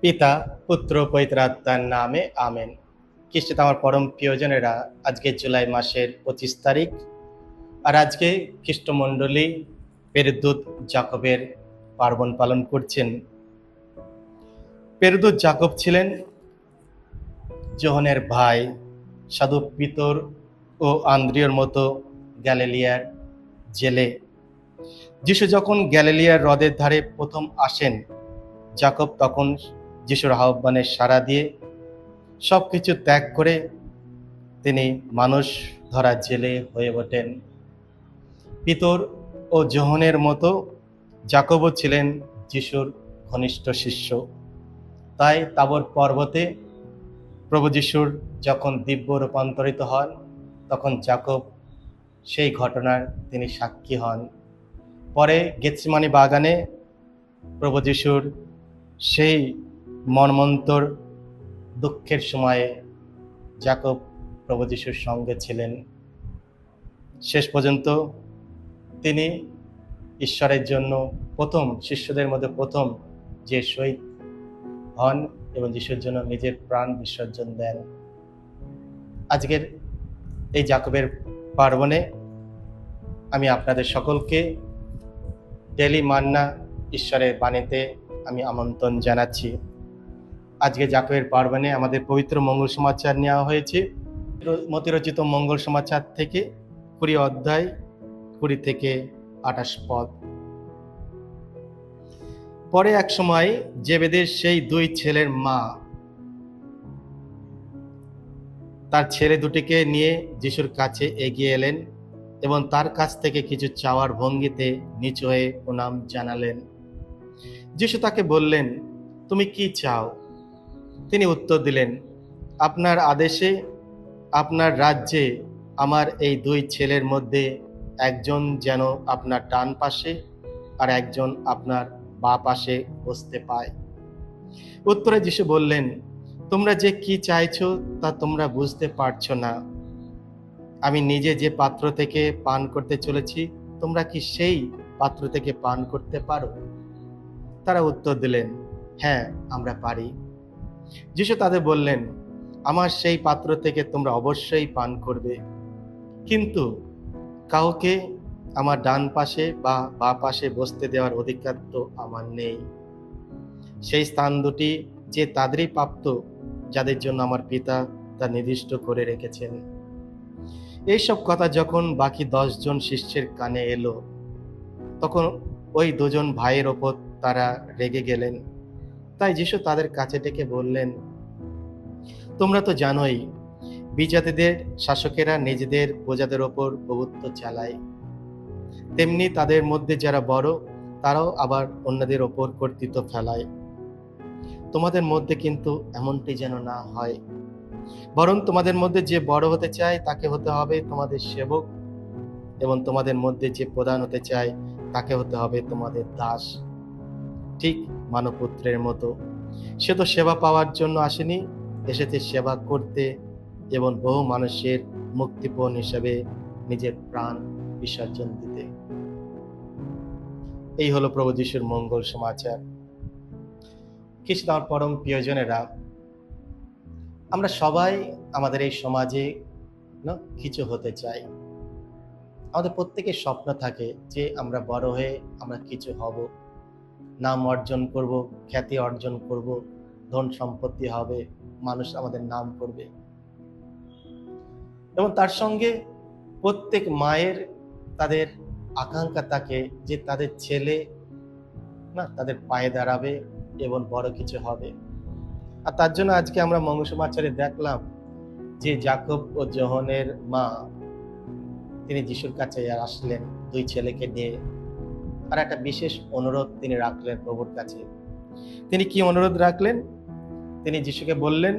পিতা, পুত্র, পবিত্র আত্মার নামে আমেন। খ্রিস্টে আমার পরম প্রিয়জনেরা, আজকে জুলাই মাসের 25 তারিখ। আর আজকে খ্রিস্টমণ্ডলী পেরুদূত জাকবের পার্বণ পালন করছেন। পেরুদূত জাকব ছিলেন যোহনের ভাই, সাধু পিতর ও আন্দ্রিয়র মতো গ্যালিলিয়ার জেলে। যিশু যখন গ্যালিলিয়ার হ্রদের ধারে প্রথম আসেন, জাকব তখন যিশুর আহ্বানে সাড়া দিয়ে সবকিছু ত্যাগ করে তিনি মানুষ ধরা জেলে হয়ে ওঠেন। পিতর ও যোহনের মতো জাকবও ছিলেন যিশুর ঘনিষ্ঠ শিষ্য। তাই তাবর পর্বতে প্রভু যিশুর যখন দিব্য রূপান্তরিত হন, তখন জাকব সেই ঘটনার তিনি সাক্ষী হন। পরে গেতসেমানি বাগানে প্রভু যিশুর সেই মর্মন্তর দুঃখের সময়ে জাকব প্রভু যিশুর সঙ্গে ছিলেন। শেষ পর্যন্ত তিনি ঈশ্বরের জন্য প্রথম শিষ্যদের মধ্যে প্রথম যে শহীদ হন এবং যিশুর জন্য নিজের প্রাণ বিসর্জন দেন। আজকের এই জাকবের পার্বণে আমি আপনাদের সকলকে ডেলি মান্না ঈশ্বরের বাণীতে আমি আমন্ত্রণ জানাচ্ছি। আজকে জাকবের পার্বণে আমাদের পবিত্র মঙ্গল সমাচার নেওয়া হয়েছে মতিরচিত মঙ্গল সমাচার থেকে 20 অধ্যায় 20 থেকে 28 পদ। পরে এক সময় জেবেদের সেই দুই ছেলের মা তার ছেলে দুটিকে নিয়ে যিশুর কাছে এগিয়ে এলেন এবং তার কাছ থেকে কিছু চাওয়ার ভঙ্গিতে নিচু হয়ে প্রণাম জানালেন। যিশু তাকে বললেন, তুমি কি চাও? তিনি উত্তর দিলেন, আপনার আদেশে, আপনার রাজ্যে আমার এই দুই ছেলের মধ্যে একজন যেন আপনার ডান পাশে আর একজন আপনার বাঁ পাশে বসতে পায়। উত্তরে যিশু বললেন, তোমরা যে কি চাইছো তা তোমরা বুঝতে পারছো না। আমি নিজে যে পাত্র থেকে পান করতে চলেছি, তোমরা কি সেই পাত্র থেকে পান করতে পারো? তারা উত্তর দিলেন, হ্যাঁ, আমরা পারি। যিশু তাদের বললেন, আমার সেই পাত্র থেকে তোমরা অবশ্যই পান করবে, কিন্তু কাউকে আমার ডান পাশে বা বাঁ পাশে বসতে দেওয়ার অধিকার তো আমার নেই। সেই স্থান দুটি যে তাদেরই প্রাপ্ত যাদের জন্য আমার পিতা তা নির্দিষ্ট করে রেখেছেন। এইসব কথা যখন বাকি 10 জন শিষ্যের কানে এলো, তখন ওই দুজন ভাইয়ের ওপর তারা রেগে গেলেন। তাই যিশু তাদের কাছে ডেকে বললেন, তোমরা তো জানোই, বিজাতিদের শাসকেরা নিজেদের প্রজাদের ওপর প্রভুত্ব চালায়, তেমনি তাদের মধ্যে যারা বড় তারাও আবার অন্যদের ওপর কর্তৃত্ব ফেলায়। তোমাদের মধ্যে কিন্তু এমনটি যেন না হয়, বরং তোমাদের মধ্যে যে বড় হতে চায় তাকে হতে হবে তোমাদের সেবক, এবং তোমাদের মধ্যে যে প্রধান হতে চায় তাকে হতে হবে তোমাদের দাস, ঠিক মানবপুত্রের মতো। সে তো সেবা পাওয়ার জন্য আসেনি, এসেছে সেবা করতে এবং বহু মানুষের মুক্তিপণ হিসেবে নিজের প্রাণ বিসর্জন দিতে। এই হলো প্রভু যিশুর মঙ্গল সমাচার। খ্রিস্ট আমার পরম প্রিয়জনেরা, আমরা সবাই আমাদের এই সমাজে কিছু হতে চাই। আমাদের প্রত্যেকের স্বপ্ন থাকে যে আমরা বড় হয়ে আমরা কিছু হব, নাম অর্জন করব, খ্যাতি অর্জন করব, ধন সম্পত্তি হবে, মানুষ আমাদের নাম করবে। এবং তার সঙ্গে প্রত্যেক মায়ের তাদের আকাঙ্ক্ষা থাকে যে তাদের ছেলে তাদের পায়ে দাঁড়াবে এবং বড় কিছু হবে। আর তার জন্য আজকে আমরা মঙ্গল সমাচারে দেখলাম যে জাকব ও যোহনের মা তিনি যিশুর কাছে আসলেন দুই ছেলেকে নিয়ে, আর একটা বিশেষ অনুরোধ তিনি রাখলেন প্রভুর কাছে। তিনি কি অনুরোধ রাখলেন? তিনি যিশুকে বললেন,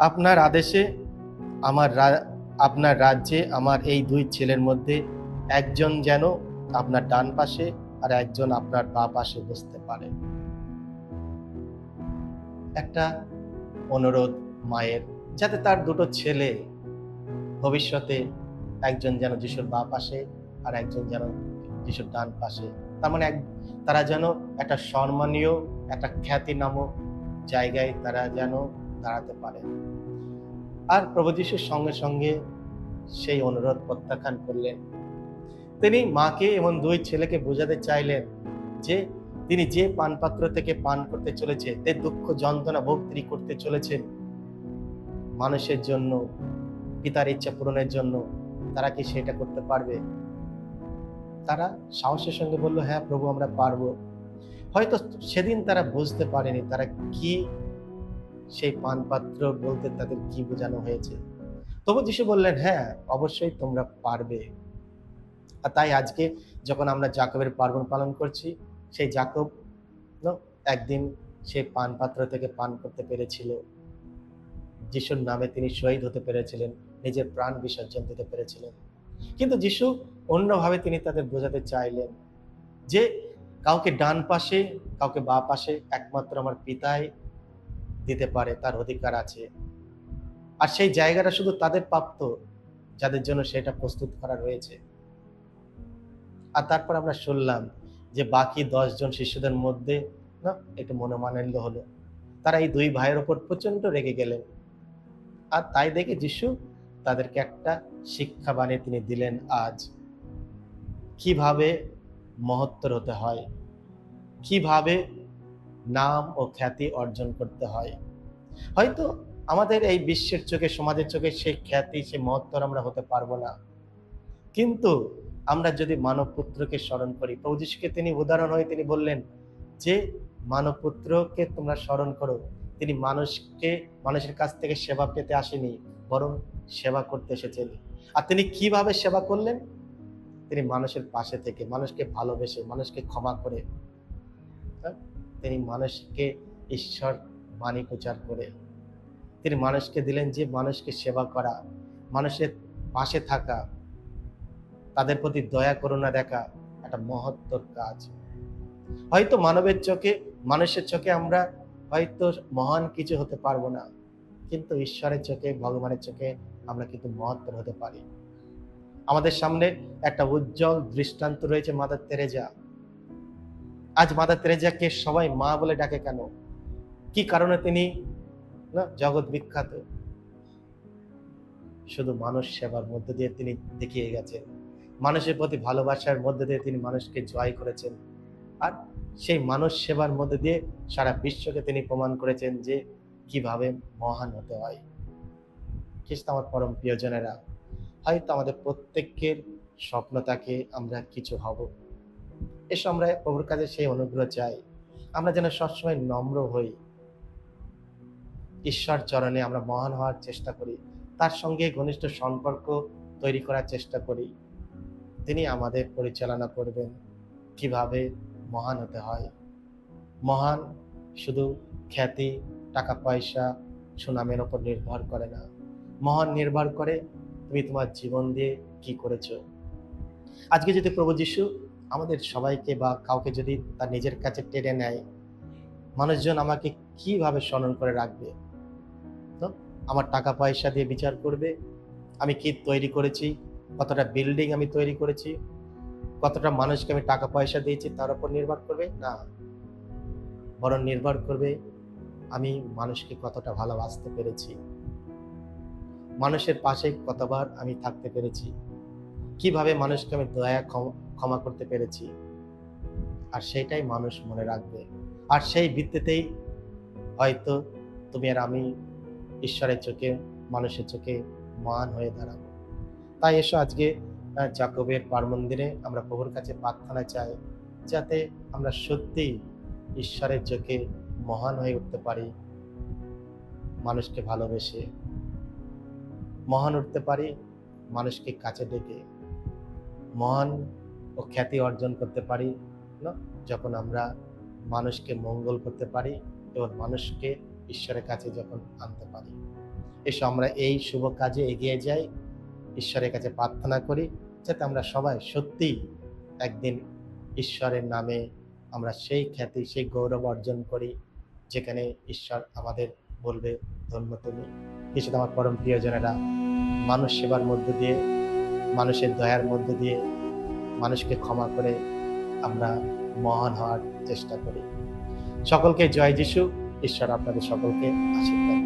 আপনার আদেশে আপনার রাজ্যে আমার এই দুই ছেলের মধ্যে একজন যেন আপনার ডান পাশে আর একজন আপনার বাঁ পাশে বসতে পারে। একটা অনুরোধ মায়ের, যাতে তার দুটো ছেলে ভবিষ্যতে একজন যেন যিশুর বাঁ পাশে আর একজন যেন যিশুর ডান পাশে, তার মানে তারা যেন একটা সম্মানীয়, একটা খ্যাতি নামক জায়গায় তারা যেন দাঁড়াতে পারে। আর প্রভু যিশুর সঙ্গে সঙ্গে সেই অনুরোধ প্রত্যাখ্যান করলেন। তিনি মাকে এবং দুই ছেলেকে বোঝাতে চাইলেন যে তিনি যে পানপাত্র থেকে পান করতে চলেছে, যে দুঃখ যন্ত্রণা ভোগ তিনি করতে চলেছেন মানুষের জন্য, পিতার ইচ্ছা পূরণের জন্য, তারা কি সেটা করতে পারবে? তারা সাহসের সঙ্গে বলল, হ্যাঁ প্রভু, আমরা পারবো। হয়তো সেদিন তারা বুঝতে পারেনি তারা কি সেই পানপাত্র বলতে তাদের কি বোঝানো হয়েছে। তবু যিশু বললেন, হ্যাঁ অবশ্যই তোমরা পারবে। আর তাই আজকে যখন আমরা জাকবের পার্বণ পালন করছি, সেই জাকব একদিন সেই পানপাত্র থেকে পান করতে পেরেছিল। যিশুর নামে তিনি শহীদ হতে পেরেছিলেন, নিজের প্রাণ বিসর্জন দিতে পেরেছিলেন। কিন্তু যিশু অন্যভাবে তিনি তাদের বোঝাতে চাইলেন যে কাউকে ডান পাশে, কাউকে বাঁ পাশে একমাত্র আমার পিতাই দিতে পারে, তার অধিকার আছে। আর সেই জায়গাটা শুধু তাদের প্রাপ্ত যাদের জন্য সেটা প্রস্তুত করা রয়েছে। আর তারপর আমরা শুনলাম যে বাকি 10 জন শিষ্যদের মধ্যে না একটু মনোমালিন্য হলো। তারা এই দুই ভাইয়ের ওপর প্রচন্ড রেগে গেলেন। আর তাই দেখে যিশু তাদেরকে একটা শিক্ষা বানিয়ে তিনি দিলেন আজ, কিভাবে মহত্তর হতে হয়, কিভাবে নাম ও খ্যাতি অর্জন করতে হয়। হয়তো আমাদের এই বিশ্বের চোখে, সমাজের চোখে সেই খ্যাতি, সেই মহত্তর আমরা হতে পারবো না, কিন্তু আমরা যদি মানব পুত্রকে স্মরণ করি, প্রভু যিশুকে তিনি উদাহরণ হয়ে তিনি বললেন যে মানব পুত্রকে তোমরা স্মরণ করো। তিনি মানুষের কাছ থেকে সেবা পেতে আসেনি, বরং সেবা করতে এসেছেন। আর তিনি কিভাবে সেবা করলেন? তিনি মানুষের পাশে থেকে, মানুষকে ভালোবেসে, মানুষকে ক্ষমা করে, তিনি মানুষকে ঈশ্বর বাণী প্রচার করে তিনি মানুষকে দিলেন যে মানুষকে সেবা করা, মানুষের পাশে থাকা, তাদের প্রতি দয়া করুণা দেখা একটা মহত্তর কাজ। হয়তো মানবের চোখে, মানুষের চোখে আমরা হয়তো মহান কিছু হতে পারবো না, কিন্তু ঈশ্বরের চোখে, ভগবানের চোখে আমরা কিন্তু মহত্তর হতে পারি। আমাদের সামনে একটা উজ্জ্বল দৃষ্টান্ত রয়েছে মাদার তেরেজা। আজ মাদার তেরেজাকে সবাই মা বলে ডাকে কেন? কি কারণে তিনি জগৎ বিখ্যাত? শুধু মানুষ সেবার মধ্যে দিয়ে তিনি দেখিয়ে গেছেন, মানুষের প্রতি ভালোবাসার মধ্যে দিয়ে তিনি মানুষকে জয় করেছেন। আর সেই মানুষ সেবার মধ্যে দিয়ে সারা বিশ্বকে তিনি প্রমাণ করেছেন যে কিভাবে মহান হতে হয়। খ্রিস্ট আমার পরম প্রিয়জনেরা, হয়তো আমাদের প্রত্যেকের স্বপ্ন থাকে আমরা কিছু হব। এসব আমরা প্রভুর কাছে সেই অনুগ্রহ চাই, আমরা যেন সবসময় নম্র হই, ঈশ্বর চরণে আমরা মহান হওয়ার চেষ্টা করি, তার সঙ্গে ঘনিষ্ঠ সম্পর্ক তৈরি করার চেষ্টা করি। তিনি আমাদের পরিচালনা করবেন কিভাবে মহান হতে হয়। মহান শুধু খ্যাতি, টাকা পয়সা, সুনামের ওপর নির্ভর করে না। মহান নির্ভর করে তুমি তোমার জীবন দিয়ে কি করেছো। আজকে যদি প্রভু যিশু আমাদের সবাইকে বা কাউকে যদি তার নিজের কাছে টেনে নেয়, মানুষজন আমাকে কিভাবে স্মরণ করে রাখবে? তো আমার টাকা পয়সা দিয়ে বিচার করবে, আমি কি তৈরি করেছি, কতটা বিল্ডিং আমি তৈরি করেছি, কতটা মানুষকে আমি টাকা পয়সা দিয়েছি, তার উপর নির্ভর করবে না। বরং নির্ভর করবে আমি মানুষকে কতটা ভালোবাসতে পেরেছি, মানুষের পাশে কতবার আমি থাকতে পেরেছি, কিভাবে মানুষকে আমি দয়া ক্ষমা করতে পেরেছি। আর সেইটাই মানুষ মনে রাখবে। আর সেই ভিত্তিতেই হয়তো তুমি আর আমি ঈশ্বরের চোখে, মানুষের চোখে মহান হয়ে দাঁড়াবো। তাই এসো আজকে জাকবের পার্বণ দিনে আমরা প্রভুর কাছে প্রার্থনা চাই, যাতে আমরা সত্যিই ঈশ্বরের চোখে মহান হয়ে উঠতে পারি, মানুষকে ভালোবেসে মহান উঠতে পারি, মানুষকে কাছে ডেকে মহান ও খ্যাতি অর্জন করতে পারি না, যখন আমরা মানুষকে মঙ্গল করতে পারি এবং মানুষকে ঈশ্বরের কাছে যখন আনতে পারি। এসো আমরা এই শুভ কাজে এগিয়ে যাই, ঈশ্বরের কাছে প্রার্থনা করি, যাতে আমরা সবাই সত্যি একদিন ঈশ্বরের নামে আমরা সেই খ্যাতি, সেই গৌরব অর্জন করি, যেখানে ঈশ্বর আমাদের বলবে ধন্য তুমি। কিছু আমার পরম প্রিয়জনেরা, মানুষ সেবার মধ্য দিয়ে, মানুষের দয়ার মধ্য দিয়ে, মানুষকে ক্ষমা করে আমরা মহান হওয়ার চেষ্টা করি। সকলকে জয় যিশু। ঈশ্বর আপনাদের সকলকে আশীর্বাদ করুন।